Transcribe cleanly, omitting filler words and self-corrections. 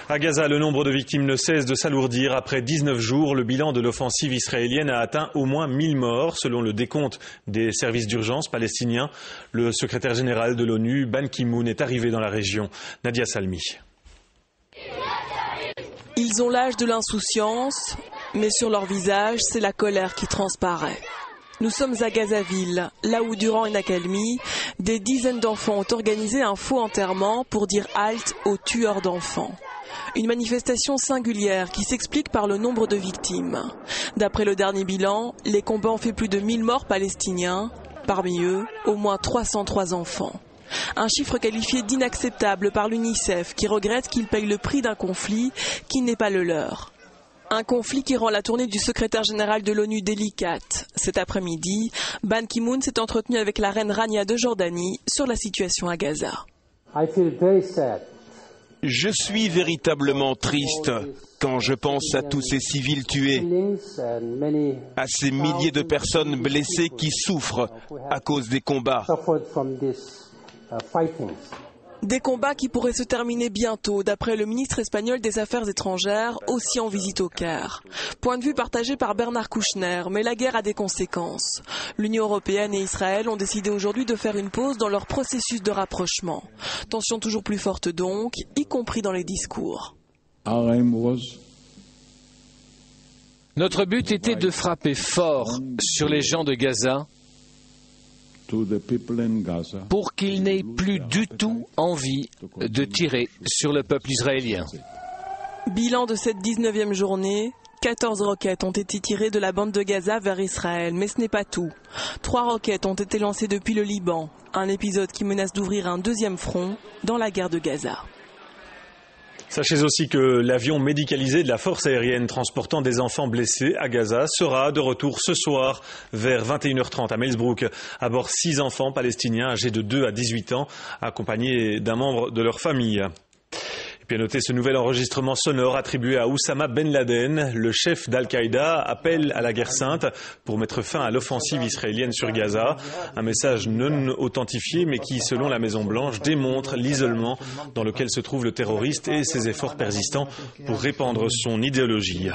À Gaza, le nombre de victimes ne cesse de s'alourdir. Après 19 jours, le bilan de l'offensive israélienne a atteint au moins 1000 morts, selon le décompte des services d'urgence palestiniens. Le secrétaire général de l'ONU, Ban Ki-moon, est arrivé dans la région. Nadia Salmi. Ils ont l'âge de l'insouciance, mais sur leur visage, c'est la colère qui transparaît. Nous sommes à Gazaville, là où durant une accalmie, des dizaines d'enfants ont organisé un faux enterrement pour dire halte aux tueurs d'enfants. Une manifestation singulière qui s'explique par le nombre de victimes. D'après le dernier bilan, les combats ont fait plus de 1000 morts palestiniens, parmi eux, au moins 303 enfants. Un chiffre qualifié d'inacceptable par l'UNICEF qui regrette qu'ils payent le prix d'un conflit qui n'est pas le leur. Un conflit qui rend la tournée du secrétaire général de l'ONU délicate. Cet après-midi, Ban Ki-moon s'est entretenu avec la reine Rania de Jordanie sur la situation à Gaza. Je suis véritablement triste quand je pense à tous ces civils tués, à ces milliers de personnes blessées qui souffrent à cause des combats. Des combats qui pourraient se terminer bientôt, d'après le ministre espagnol des Affaires étrangères, aussi en visite au Caire. Point de vue partagé par Bernard Kouchner, mais la guerre a des conséquences. L'Union européenne et Israël ont décidé aujourd'hui de faire une pause dans leur processus de rapprochement. Tension toujours plus forte donc, y compris dans les discours. Notre but était de frapper fort sur les gens de Gaza pour qu'ils n'aient plus du tout envie de tirer sur le peuple israélien. Bilan de cette 19e journée, 14 roquettes ont été tirées de la bande de Gaza vers Israël, mais ce n'est pas tout. 3 roquettes ont été lancées depuis le Liban, un épisode qui menace d'ouvrir un deuxième front dans la guerre de Gaza. Sachez aussi que l'avion médicalisé de la force aérienne transportant des enfants blessés à Gaza sera de retour ce soir vers 21h30 à Melsbrook. À bord 6 enfants palestiniens âgés de 2 à 18 ans, accompagnés d'un membre de leur famille. Et puis à noter ce nouvel enregistrement sonore attribué à Oussama Ben Laden. Le chef d'Al-Qaïda appelle à la guerre sainte pour mettre fin à l'offensive israélienne sur Gaza. Un message non authentifié mais qui, selon la Maison-Blanche, démontre l'isolement dans lequel se trouve le terroriste et ses efforts persistants pour répandre son idéologie.